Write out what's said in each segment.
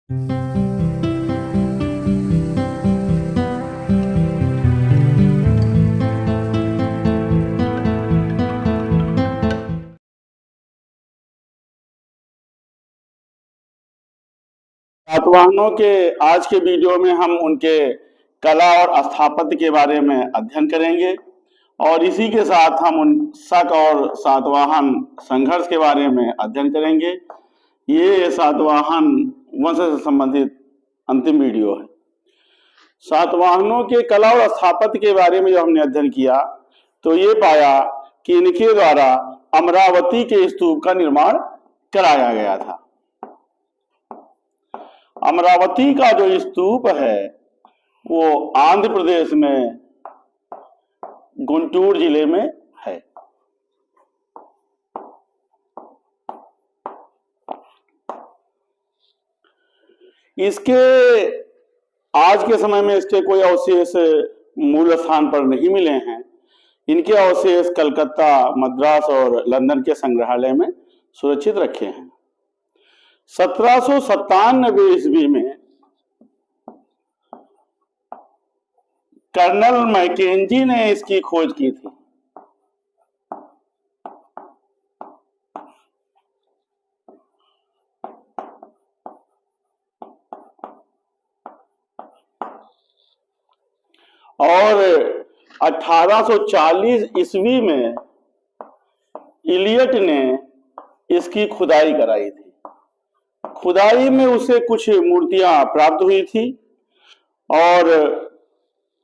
सातवाहनों के आज के वीडियो में हम उनके कला और स्थापत्य के बारे में अध्ययन करेंगे और इसी के साथ हम उन शक और सातवाहन संघर्ष के बारे में अध्ययन करेंगे। ये सातवाहन वंश से संबंधित अंतिम वीडियो है। सातवाहनों के कला और स्थापत्य के बारे में जब हमने अध्ययन किया तो ये पाया कि इनके द्वारा अमरावती के स्तूप का निर्माण कराया गया था। अमरावती का जो स्तूप है वो आंध्र प्रदेश में गुंटूर जिले में है। इसके आज के समय में इसके कोई अवशेष मूल स्थान पर नहीं मिले हैं। इनके अवशेष कलकत्ता, मद्रास और लंदन के संग्रहालय में सुरक्षित रखे हैं। 1797 ईस्वी में कर्नल मैकेंजी ने इसकी खोज की थी। और 1840 ईस्वी में इलियट ने इसकी खुदाई कराई थी। खुदाई में उसे कुछ मूर्तियां प्राप्त हुई थी और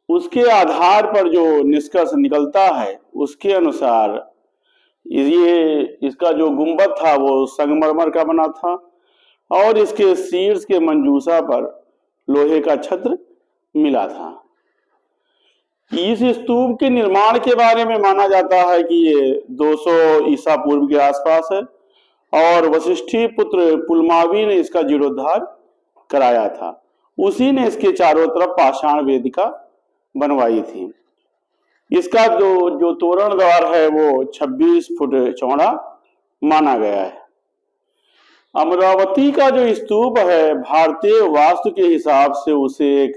उसके आधार पर जो निष्कर्ष निकलता है उसके अनुसार इसका जो गुंबद था वो संगमरमर का बना था और इसके शीर्ष के मंजूसा पर लोहे का छत्र मिला था। इस स्तूप के निर्माण के बारे में माना जाता है कि ये 200 ईसा पूर्व के आसपास है और वशिष्ठी पुत्र पुलमावी ने इसका जीर्णोद्धार कराया था। उसी ने इसके चारों तरफ पाषाण वेदिका बनवाई थी। इसका जो तोरण द्वार है वो 26 फुट चौड़ा माना गया है। अमरावती का जो स्तूप है भारतीय वास्तु के हिसाब से उसे एक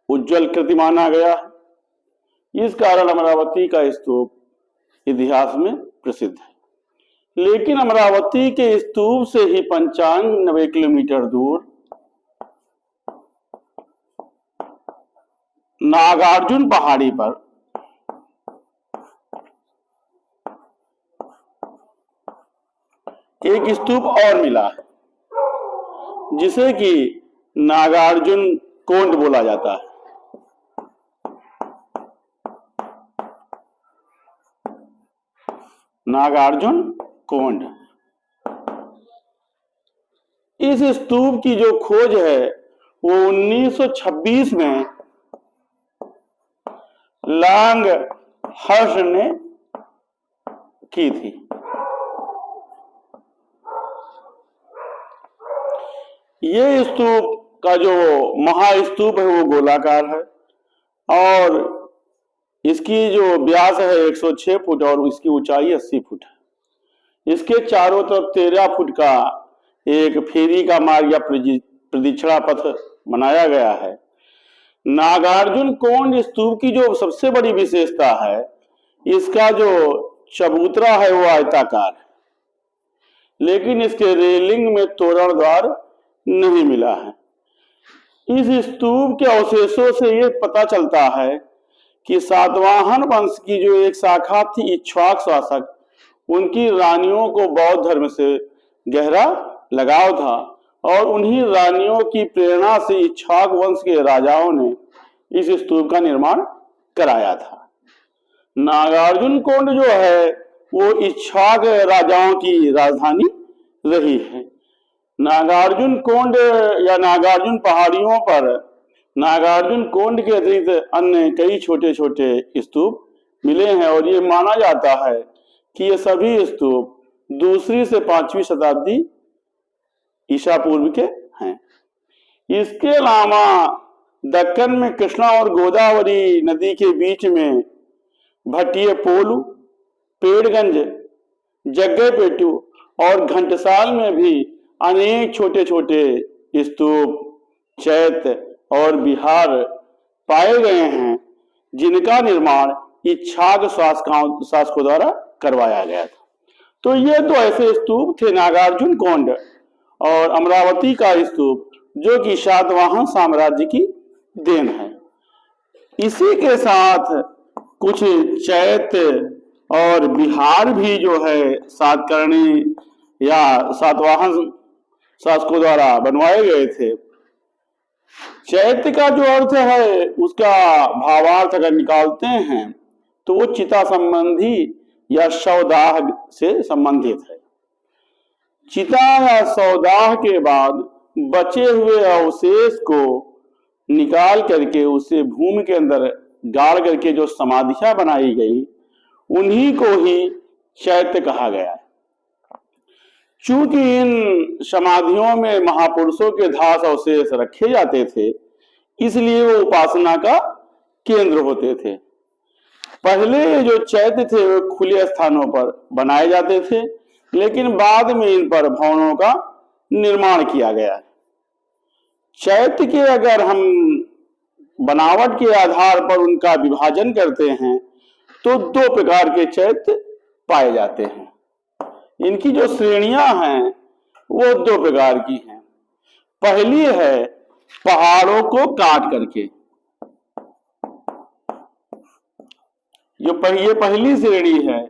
उज्जवल कृति माना गया है। इस कारण अमरावती का स्तूप इतिहास में प्रसिद्ध है। लेकिन अमरावती के स्तूप से ही 95 किलोमीटर दूर नागार्जुन पहाड़ी पर एक स्तूप और मिला है जिसे कि नागार्जुन कोंड बोला जाता है। नागार्जुन कोंड। इस स्तूप की जो खोज है वो 1926 में लांग हर्ष ने की थी। ये स्तूप का जो महास्तूप है वो गोलाकार है और इसकी जो व्यास है 106 फुट और इसकी ऊंचाई 80 फुट है। इसके चारों तरफ 13 फुट का एक फेरी का मार्ग या प्रदक्षिणा पथ बनाया गया है। नागार्जुन कोंड स्तूप की जो सबसे बड़ी विशेषता है इसका जो चबूतरा है वो आयताकार है लेकिन इसके रेलिंग में तोरण द्वार नहीं मिला है। इस स्तूप के अवशेषों से ये पता चलता है कि सातवाहन वंश की जो एक शाखा थी इक्ष्वाक शासक, उनकी रानियों को बौद्ध धर्म से गहरा लगाव था और उन्हीं रानियों की प्रेरणा से इक्ष्वाक वंश के राजाओं ने इस स्तूप का निर्माण कराया था। नागार्जुन कोंड जो है वो इक्ष्वाक राजाओं की राजधानी रही है। नागार्जुन कोंड या नागार्जुन पहाड़ियों पर नागार्जुन कोंड के अतिरिक्त अन्य कई छोटे छोटे स्तूप मिले हैं और ये माना जाता है कि ये सभी स्तूप 2री से 5वीं शताब्दी ईसा पूर्व के हैं। इसके अलावा दक्कन में कृष्णा और गोदावरी नदी के बीच में भटिये पोलू, पेड़गंज, जग्गेपेटू और घंटसाल में भी अनेक छोटे छोटे स्तूप, चैत्य और विहार पाए गए हैं, जिनका निर्माण इक्षाक शासकों द्वारा करवाया गया था। तो ये तो ऐसे स्तूप थे नागार्जुन कोंड और अमरावती का स्तूप, जो कि सातवाहन साम्राज्य की देन है। इसी के साथ कुछ चैत्य और विहार भी जो है सातकर्णी या सातवाहन शासकों द्वारा बनवाए गए थे। चैत्य का जो अर्थ है उसका भावार्थ अगर निकालते हैं तो वो चिता संबंधी या शवदाह से संबंधित है। चिता या शवदाह के बाद बचे हुए अवशेष को निकाल करके उसे भूमि के अंदर गाड़ करके जो समाधियां बनाई गई, उन्हीं को ही चैत्य कहा गया है। चूंकि इन समाधियों में महापुरुषों के धास अवशेष रखे जाते थे, इसलिए वो उपासना का केंद्र होते थे। पहले जो चैत्य थे वे खुले स्थानों पर बनाए जाते थे, लेकिन बाद में इन पर भवनों का निर्माण किया गया है। चैत्य के अगर हम बनावट के आधार पर उनका विभाजन करते हैं तो दो प्रकार के चैत्य पाए जाते हैं। इनकी जो श्रेणियां हैं वो दो प्रकार की हैं। पहली है पहाड़ों को काट करके, ये पहली श्रेणी है,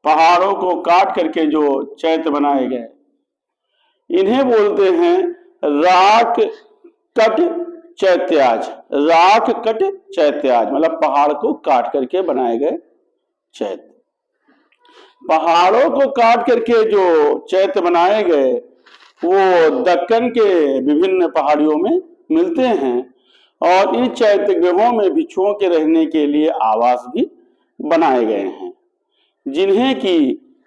पहाड़ों को काट करके जो चैत्य बनाए गए, इन्हें बोलते हैं राख कट चैत्याज। राख कट चैत्याज मतलब पहाड़ को काट करके बनाए गए चैत्य। पहाड़ों को काट करके जो चैत्य बनाए गए वो दक्कन के विभिन्न पहाड़ियों में मिलते हैं, और इन चैत्य गृहों में भिक्षुओं के रहने के लिए आवास भी बनाए गए हैं, जिन्हें कि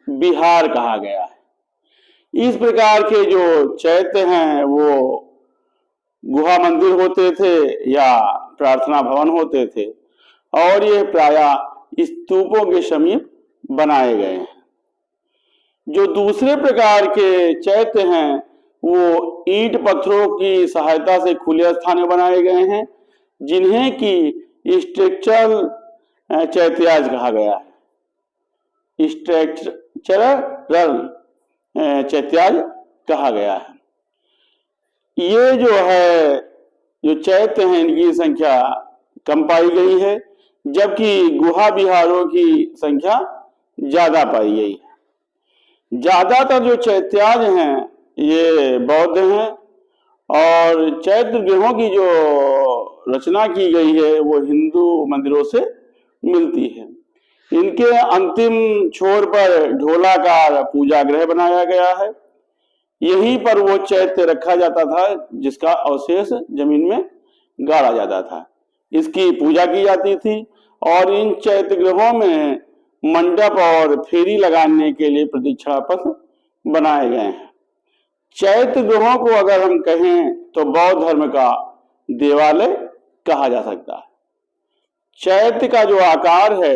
विहार कहा गया है। इस प्रकार के जो चैत्य हैं वो गुहा मंदिर होते थे या प्रार्थना भवन होते थे, और ये प्रायः स्तूपों के समीप बनाए गए हैं। जो दूसरे प्रकार के चैत्य हैं वो ईंट पत्थरों की सहायता से खुले स्थान में बनाए गए हैं, जिन्हें कि स्ट्रक्चरल चैत्याज कहा गया है। स्ट्रक्चरल चैत्याज कहा गया है। ये जो है जो चैत्य हैं इनकी संख्या कम पाई गई है, जबकि गुहा विहारों की संख्या ज्यादा पाई गई है। ज्यादातर जो चैत्याज हैं ये बौद्ध हैं, और चैत्य गृहों की जो रचना की गई है वो हिंदू मंदिरों से मिलती है। इनके अंतिम छोर पर ढोलाकार पूजा गृह बनाया गया है। यहीं पर वो चैत्य रखा जाता था जिसका अवशेष जमीन में गाड़ा जाता था। इसकी पूजा की जाती थी, और इन चैत्य गृहों में मंडप और फेरी लगाने के लिए प्रतीक्षा पथ बनाए गए हैं। चैत्य गृहों को अगर हम कहें तो बौद्ध धर्म का देवालय कहा जा सकता है। चैत्य का जो आकार है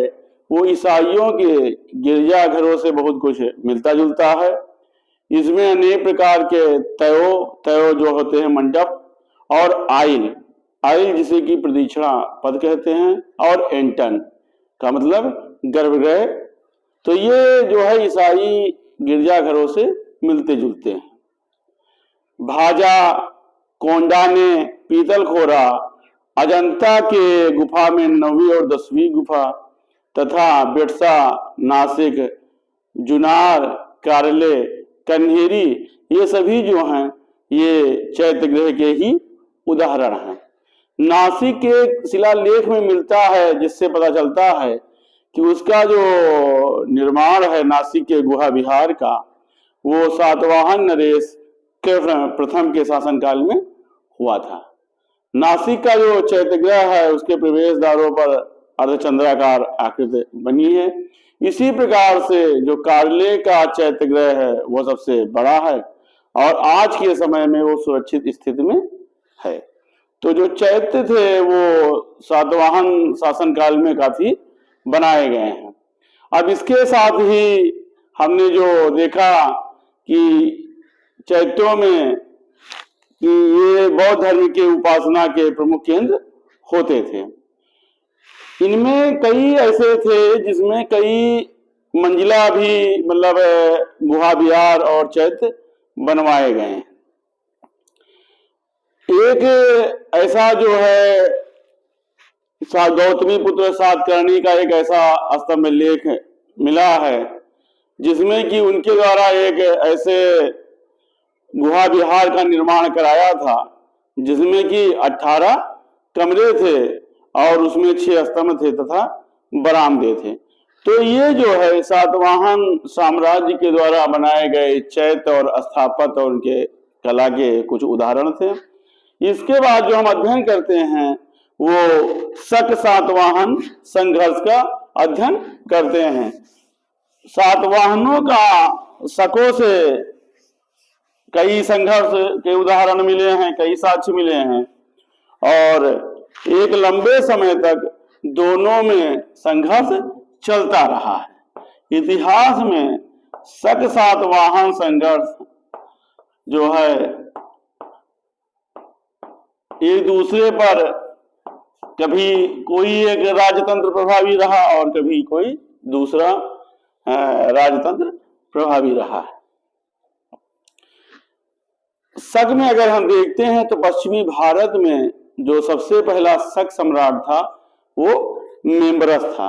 वो ईसाइयों के गिरजाघरों से बहुत कुछ मिलता जुलता है। इसमें अनेक प्रकार के तयो जो होते हैं मंडप, और आइल जिसे कि प्रदक्षिणा पद कहते हैं, और एंटन का मतलब गर्भगृह। तो ये जो है ईसाई गिरजाघरों से मिलते जुलते हैं। भाजा, कोंडाने, पीतलखोरा, अजंता के गुफा में 9वीं और 10वीं गुफा, तथा बेटसा, नासिक, जुनार, कारले, कन्हेरी, ये सभी जो हैं ये चैत्य गृह के ही उदाहरण हैं। नासिक के शिलालेख में मिलता है, जिससे पता चलता है कि उसका जो निर्माण है नासिक के गुहा विहार का, वो सातवाहन नरेश के प्रथम के शासनकाल में हुआ था। नासिक का जो चैत्यगृह है उसके प्रवेश द्वारों पर अर्धचंद्राकार आकृति बनी है। इसी प्रकार से जो कारले का चैत्यगृह है वो सबसे बड़ा है, और आज के समय में वो सुरक्षित स्थिति में है। तो जो चैत्य थे वो सातवाहन शासनकाल में काफी बनाए गए हैं। अब इसके साथ ही हमने जो देखा कि चैत्यों में कि ये बौद्ध धर्म के उपासना के प्रमुख केंद्र होते थे। इनमें कई ऐसे थे जिसमें कई मंजिला भी मतलब गुहा विहार और चैत्य बनवाए गए हैं। एक ऐसा जो है गौतमी पुत्र सातकर्णी का एक ऐसा स्तंभ लेख मिला है जिसमें कि उनके द्वारा एक ऐसे गुहा विहार का निर्माण कराया था जिसमें कि 18 कमरे थे और उसमें 6 स्तंभ थे तथा बरामदे थे। तो ये जो है सातवाहन साम्राज्य के द्वारा बनाए गए चैत्य और स्थापत्य और उनके कला के कुछ उदाहरण थे। इसके बाद जो हम अध्ययन करते हैं वो शक सातवाहन संघर्ष का अध्ययन करते हैं। सातवाहनों का शकों से कई संघर्ष के उदाहरण मिले हैं, कई साक्ष्य मिले हैं और एक लंबे समय तक दोनों में संघर्ष चलता रहा है। इतिहास में शक सातवाहन संघर्ष जो है एक दूसरे पर कभी कोई एक राजतंत्र प्रभावी रहा और कभी कोई दूसरा राजतंत्र प्रभावी रहा है। शक में अगर हम देखते हैं तो पश्चिमी भारत में जो सबसे पहला शक सम्राट था वो मेम्बरस था,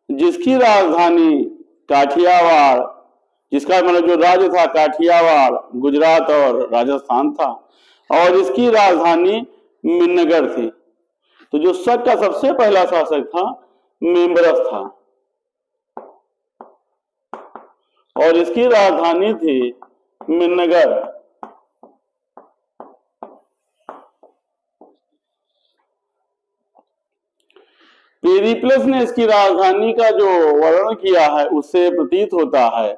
जिसकी राजधानी काठियावाड़, जिसका मतलब जो राज्य था काठियावाड़ गुजरात और राजस्थान था और इसकी राजधानी मिन्नगर थी। तो जो शक का सबसे पहला शासक था मेम्बरस था और इसकी राजधानी थी मिन्नगर। पेरिप्लस ने इसकी राजधानी का जो वर्णन किया है उससे प्रतीत होता है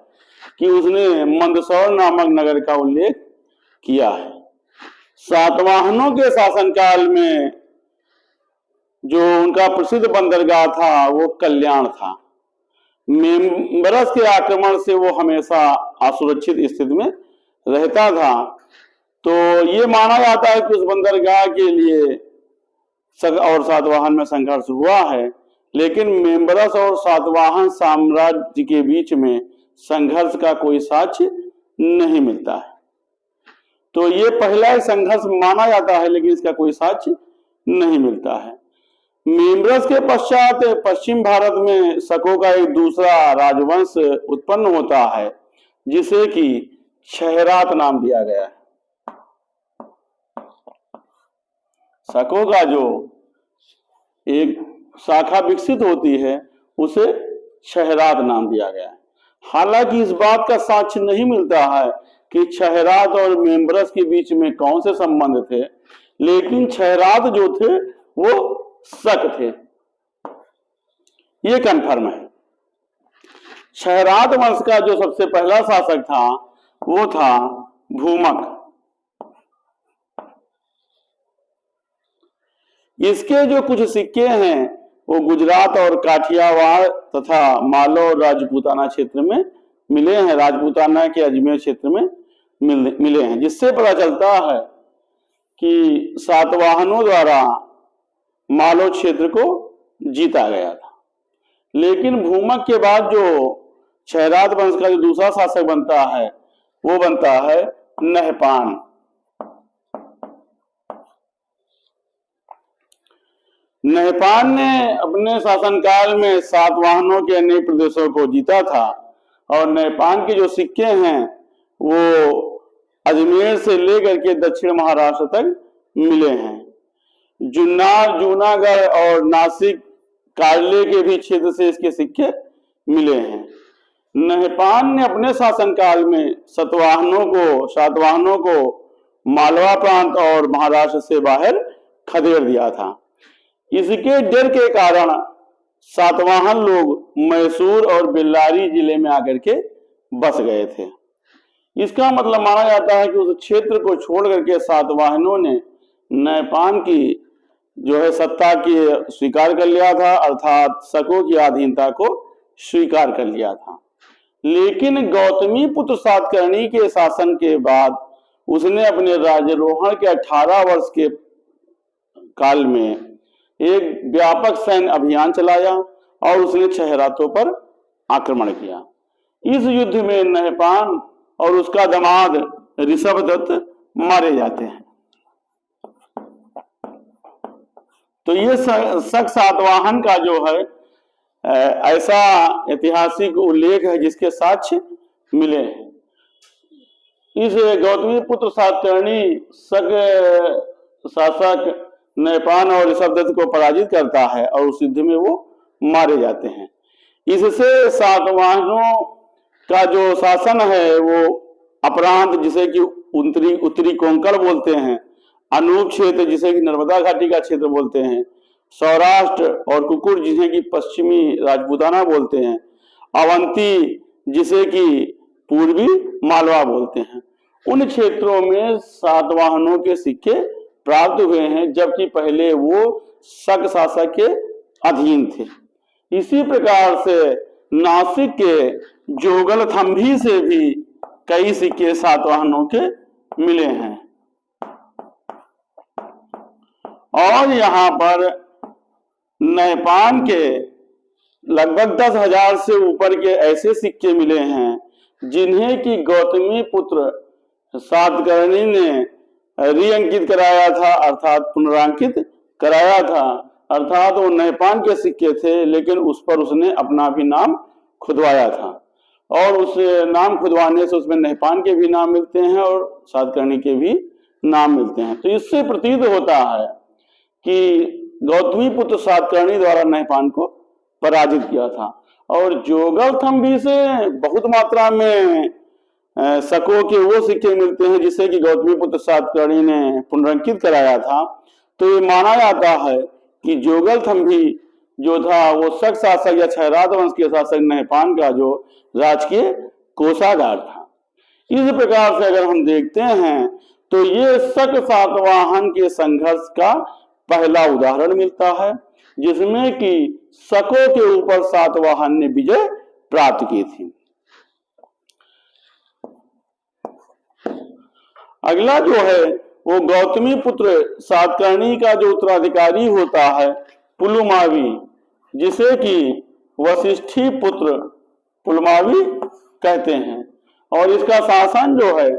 कि उसने मंदसौर नामक नगर का उल्लेख किया है। सातवाहनों के शासनकाल में जो उनका प्रसिद्ध बंदरगाह था वो कल्याण था। मेम्बरस के आक्रमण से वो हमेशा असुरक्षित स्थिति में रहता था। तो ये माना जाता है कि उस बंदरगाह के लिए शक और सातवाहन में संघर्ष हुआ है, लेकिन मेम्बरस और सातवाहन साम्राज्य के बीच में संघर्ष का कोई साक्ष्य नहीं मिलता है। तो ये पहला संघर्ष माना जाता है लेकिन इसका कोई साक्ष्य नहीं मिलता है। मेम्बरस के पश्चात पश्चिम भारत में शकों का एक दूसरा राजवंश उत्पन्न होता है जिसे कि क्षयरात नाम दिया गया है। शकों का जो एक शाखा विकसित होती है उसे क्षयरात नाम दिया गया है। हालांकि इस बात का साक्ष्य नहीं मिलता है कि क्षयरात और मेम्बरस के बीच में कौन से संबंध थे, लेकिन क्षयरात जो थे वो शक थे, ये कन्फर्म है। क्षयरात वंश का जो सबसे पहला शासक था वो था भूमक। इसके जो कुछ सिक्के हैं वो गुजरात और काठियावाड़ तथा मालवा और राजपूताना क्षेत्र में मिले हैं, राजपूताना के अजमेर क्षेत्र में मिले हैं, जिससे पता चलता है कि सातवाहनों द्वारा मालवा क्षेत्र को जीता गया था। लेकिन भूमक के बाद जो क्षयरात वंश का जो दूसरा शासक बनता है वो बनता है नहपान। नहपान ने अपने शासनकाल में सातवाहनों के अनेक प्रदेशों को जीता था और नहपान के जो सिक्के हैं वो अजमेर से लेकर के दक्षिण महाराष्ट्र तक मिले हैं। जुन्नर, जूनागढ़ और नासिक कार्ले के भी क्षेत्र से इसके सिक्के मिले हैं। नहपान ने अपने शासनकाल में सातवाहनों को मालवा प्रांत और महाराष्ट्र से बाहर खदेड़ दिया था। इसके डर के कारण सातवाहन लोग मैसूर और बेल्लारी जिले में आकर के बस गए थे। इसका मतलब माना जाता है कि उस क्षेत्र को छोड़ करके सातवाहनों ने नहपान की जो है सत्ता की स्वीकार कर लिया था, अर्थात शकों की अधीनता को स्वीकार कर लिया था। लेकिन गौतमी पुत्र सातकर्णी के शासन के बाद उसने अपने राज्यारोहण के 18 वर्ष के काल में एक व्यापक सैन्य अभियान चलाया और उसने छहरातों पर आक्रमण किया। इस युद्ध में नहपान और उसका दामाद ऋषभदत्त मारे जाते हैं। तो ये शक सातवाहन का जो है ऐसा ऐतिहासिक उल्लेख है जिसके साक्ष्य मिले हैं। इस गौतमी पुत्र सातकर्णी शक शासक नहपान और ऋषभदत्त को पराजित करता है और उस युद्ध में वो मारे जाते हैं। इससे सातवाहनों का जो शासन है वो अपरांत, जिसे कि उत्तरी कोंकण बोलते हैं, अनूप क्षेत्र जिसे कि नर्मदा घाटी का क्षेत्र बोलते हैं, सौराष्ट्र और कुकुर जिसे कि पश्चिमी राजपूताना बोलते हैं, अवंती जिसे कि पूर्वी मालवा बोलते हैं, उन क्षेत्रों में सातवाहनों के सिक्के प्राप्त हुए हैं, जबकि पहले वो शक शासक के अधीन थे। इसी प्रकार से नासिक के जोगलथंभी से भी कई सिक्के सातवाहनों के मिले हैं। और यहाँ पर नहपान के लगभग 10,000 से ऊपर के ऐसे सिक्के मिले हैं जिन्हें कि गौतमी पुत्र सातकर्णी ने रिअंकित कराया था, अर्थात पुनरांकित कराया था। अर्थात वो नहपान के सिक्के थे, लेकिन उस पर उसने अपना भी नाम खुदवाया था और उस नाम खुदवाने से उसमें नहपान के भी नाम मिलते हैं और सातकर्णी के भी नाम मिलते हैं। तो इससे प्रतीत होता है कि गौतमी पुत्र सातकर्णी द्वारा नहपान को पराजित किया था। और जोगलथंभी से बहुत मात्रा में शकों के वो सिक्के मिलते हैं जिसे कि गौतमी पुत्र सातकर्णी ने पुनरांकित कराया था। तो ये माना जाता है कि जोगलथंभी जो था वो शक शासक या क्षयरात वंश के शासक नहपान का जो राजकीय कोषागार था। इस प्रकार से अगर हम देखते हैं तो ये शक सातवाहन के संघर्ष का पहला उदाहरण मिलता है, जिसमें कि शकों के ऊपर सातवाहन ने विजय प्राप्त की थी। अगला जो है वो गौतमी पुत्र सातकर्णी का जो उत्तराधिकारी होता है पुलुमावी, जिसे कि वशिष्ठी पुत्र पुलुमावी कहते हैं। और इसका शासन जो है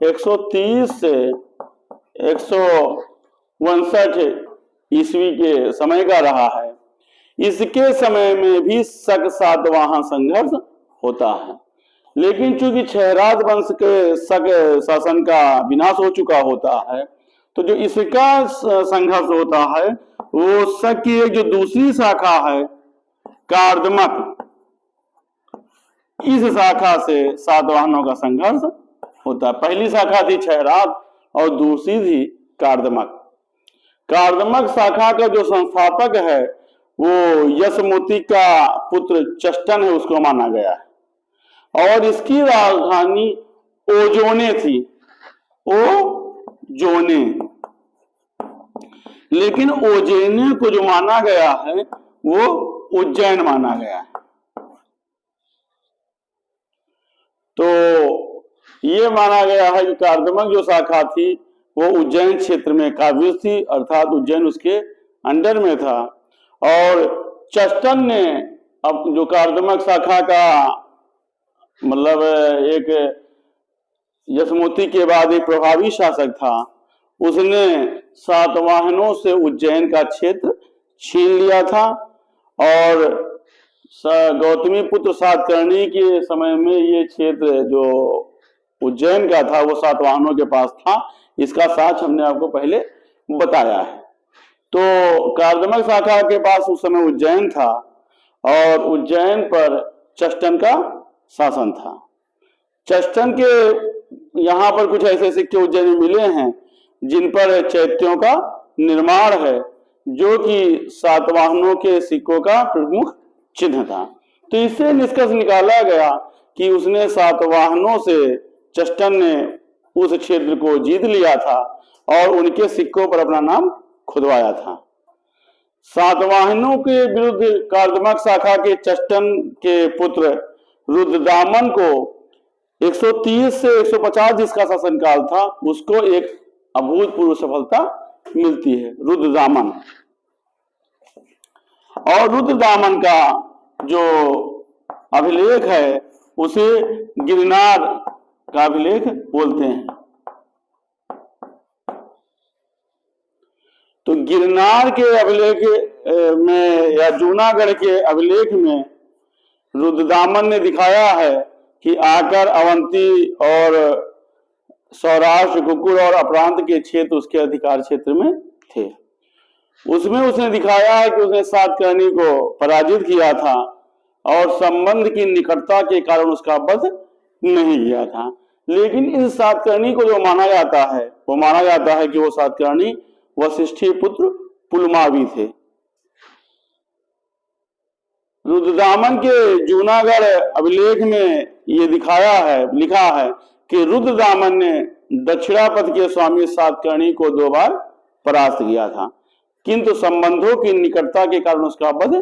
130 से 159 ईस्वी के समय का रहा है। इसके समय में भी शक सातवाहन संघर्ष होता है, लेकिन चूंकि क्षयरात वंश के शक शासन का विनाश हो चुका होता है, तो जो इसका संघर्ष होता है वो शक की एक जो दूसरी शाखा है कार्दमक, इस शाखा से सातवाहनों का संघर्ष होता है। पहली शाखा थी क्षयरात और दूसरी थी कार्दमक। कार्दमक शाखा का जो संस्थापक है वो यशमोती का पुत्र चष्टन है, उसको माना गया है। और इसकी राजधानी ओजोने थी, ओजोने। लेकिन ओजेने को जो माना गया है वो उज्जैन माना गया है। तो ये माना गया है कि कार्दमक जो शाखा थी वो उज्जैन क्षेत्र में काबिज थी, अर्थात उज्जैन उसके अंडर में था। और चष्टन ने अब जो कार्दमक शाखा का मतलब एक यशमोती के बाद एक प्रभावी शासक था, उसने सातवाहनों से उज्जैन का क्षेत्र छीन लिया था। और गौतमी पुत्र सातकर्णी के समय में ये क्षेत्र जो उज्जैन का था वो सातवाहनों के पास था। इसका साक्ष्य हमने आपको पहले बताया है। तो कार्दमक शाखा के पास उस समय उज्जैन था और उज्जैन पर चष्टन का शासन था। चष्टन के यहाँ पर कुछ ऐसे सिक्के उज्जैन में मिले हैं जिन पर चैत्यों का निर्माण है, जो कि सातवाहनों के सिक्कों का प्रमुख चिन्ह था। तो इससे निष्कर्ष निकाला गया कि उसने सातवाहनों से चष्टन ने उस क्षेत्र को जीत लिया था और उनके सिक्कों पर अपना नाम खुदवाया था। सातवाहनों के विरुद्ध कार्दमक शाखा के चष्टन के पुत्र रुद्रदामन को 130 से 150 जिसका शासनकाल था उसको एक अभूतपूर्व सफलता मिलती है, रुद्रदामन। और रुद्रदामन का जो अभिलेख है उसे गिरनार का अभिलेख बोलते हैं। तो गिरनार के अभिलेख में या जूनागढ़ के अभिलेख में रुद्रदामन ने दिखाया है कि आकर अवंती और सौराष्ट्र, कुकुर और अपरांत के क्षेत्र उसके अधिकार क्षेत्र में थे। उसमें उसने दिखाया है कि उसने सातकर्णी को पराजित किया था और संबंध की निकटता के कारण उसका वध नहीं किया था। लेकिन इस सातकर्णी को जो माना जाता है वो माना जाता है कि वो सातकर्णी वशिष्ठी पुत्र पुलमावी थे। रुद्रदामन के जूनागढ़ अभिलेख में ये लिखा है कि रुद्रदामन ने दक्षिणापथ के स्वामी सातकर्णी को 2 बार परास्त किया था, किंतु संबंधों की निकटता के कारण उसका वध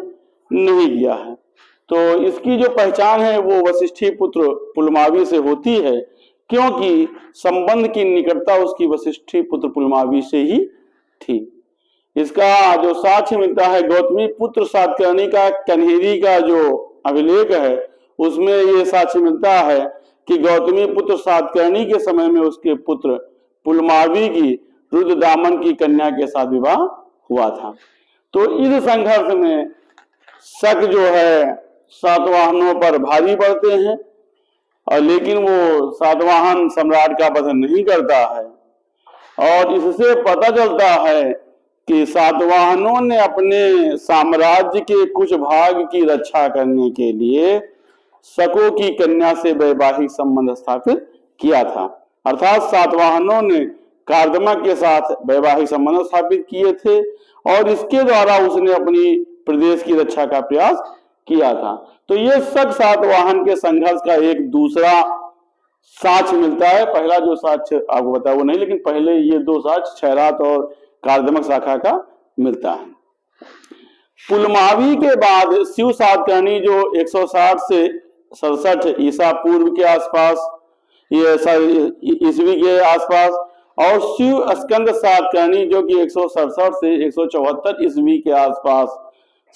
नहीं किया है। तो इसकी जो पहचान है वो वशिष्ठी पुत्र पुलमावी से होती है, क्योंकि संबंध की निकटता उसकी वशिष्ठी पुत्र पुलमावी से ही थी। इसका जो साक्ष्य मिलता है गौतमी पुत्र सातकर्णी का कन्हेरी का जो अभिलेख है उसमें ये साक्ष्य मिलता है कि गौतमी पुत्र सातकर्णी के समय में उसके पुत्र पुलमावी की रुद्रदामन की कन्या के साथ विवाह हुआ था। तो इस संघर्ष में शक जो है सातवाहनों पर भारी पड़ते हैं, और लेकिन वो सातवाहन सम्राट का वध नहीं करता है। और इससे पता चलता है कि सातवाहनों ने अपने साम्राज्य के कुछ भाग की रक्षा करने के लिए शकों की कन्या से वैवाहिक संबंध स्थापित किया था। अर्थात सातवाहनों ने कार्दमक के साथ वैवाहिक संबंध स्थापित किए थे और इसके द्वारा उसने अपनी प्रदेश की रक्षा का प्रयास किया था। तो ये शक सातवाहन के संघर्ष का एक दूसरा साक्ष्य मिलता है। पहला जो साक्ष्य आपको बताया वो नहीं, लेकिन पहले ये 2 साक्ष्य छैरात और कार्दमक शाखा का मिलता है। पुलमावी के बाद शिव सातकर्णी जो 160 से 67 ईसा पूर्व के आसपास, ये ईस्वी के आसपास, और शिव स्कंद सातकर्णी जो कि 167 से 174 ईस्वी के आसपास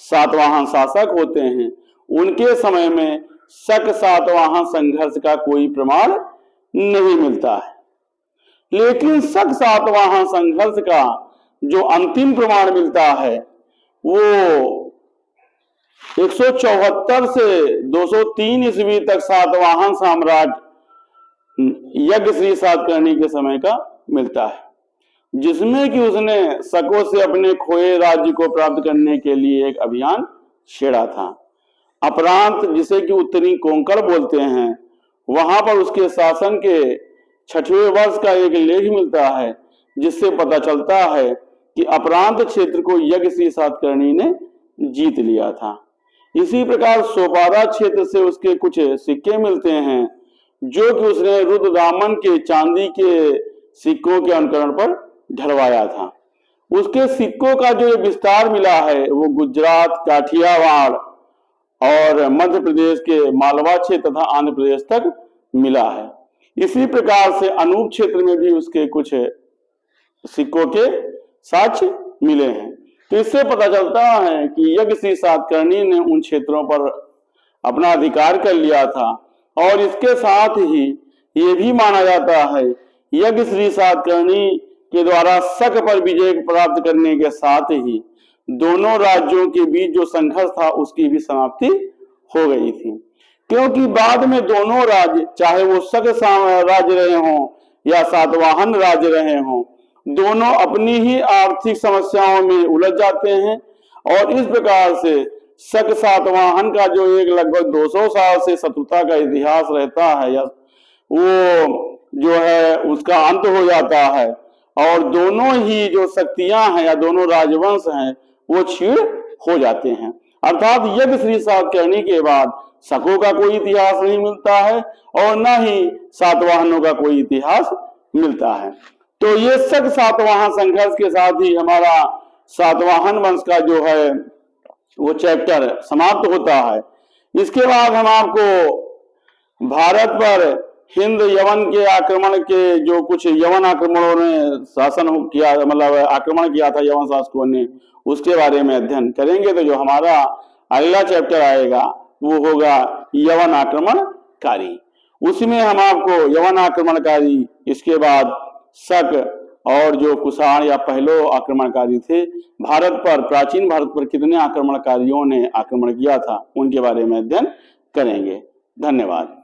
सातवाहन शासक होते हैं, उनके समय में शक सातवाहन संघर्ष का कोई प्रमाण नहीं मिलता है। लेकिन शक सातवाहन संघर्ष का जो अंतिम प्रमाण मिलता है वो 174 से 203 ईस्वी तक सातवाहन सम्राट यज्ञश्री सातकर्णी के समय का मिलता है, जिसमें कि उसने शकों से अपने खोए राज्य को प्राप्त करने के लिए एक अभियान छेड़ा था। अपरांत, जिसे कि उत्तरी कोंकण बोलते हैं, वहां पर उसके शासन के 6वें वर्ष का एक लेख मिलता है जिससे पता चलता है कि अपरांत क्षेत्र को यज्ञश्री सातकर्णी ने जीत लिया था। इसी प्रकार सोपारा क्षेत्र से उसके कुछ सिक्के मिलते हैं जो कि उसने रुद्रदामन के चांदी के सिक्कों के अनुकरण पर ढलवाया था। उसके सिक्कों का जो विस्तार मिला है वो गुजरात, काठियावाड़ और मध्य प्रदेश के मालवा क्षेत्र तथा आंध्र प्रदेश तक मिला है। इसी प्रकार से अनूप क्षेत्र में भी उसके कुछ सिक्कों के साक्ष्य मिले हैं। तो इससे पता चलता है कि यज्ञश्री सातकर्णी ने उन क्षेत्रों पर अपना अधिकार कर लिया था। और इसके साथ ही ये भी माना जाता है यज्ञश्री सातकर्णी के द्वारा शक पर विजय प्राप्त करने के साथ ही दोनों राज्यों के बीच जो संघर्ष था उसकी भी समाप्ति हो गई थी, क्योंकि बाद में दोनों राज्य, चाहे वो शक राज्य रहे हों या सातवाहन राज्य रहे हों, दोनों अपनी ही आर्थिक समस्याओं में उलझ जाते हैं। और इस प्रकार से शक सातवाहन का जो एक लगभग 200 साल से शत्रुता का इतिहास रहता है या वो जो है उसका अंत हो जाता है और दोनों ही जो शक्तियां हैं या दोनों राजवंश हैं वो क्षीण हो जाते हैं। अर्थात यज्ञश्री सातकर्णी के बाद शकों का कोई इतिहास नहीं मिलता है और न ही सातवाहनों का कोई इतिहास मिलता है। तो ये शक सातवाहन संघर्ष के साथ ही हमारा सातवाहन वंश का जो है वो चैप्टर समाप्त होता है। इसके बाद हम आपको भारत पर हिंद यवन के आक्रमण के जो कुछ यवन आक्रमणों ने शासन किया, मतलब आक्रमण किया था यवन शासकों ने, उसके बारे में अध्ययन करेंगे। तो जो हमारा अगला चैप्टर आएगा वो होगा यवन आक्रमणकारी। उसमें हम आपको यवन आक्रमणकारी, इसके बाद शक और जो कुषाण या पहलो आक्रमणकारी थे, भारत पर, प्राचीन भारत पर कितने आक्रमणकारियों ने आक्रमण किया था, उनके बारे में अध्ययन करेंगे। धन्यवाद।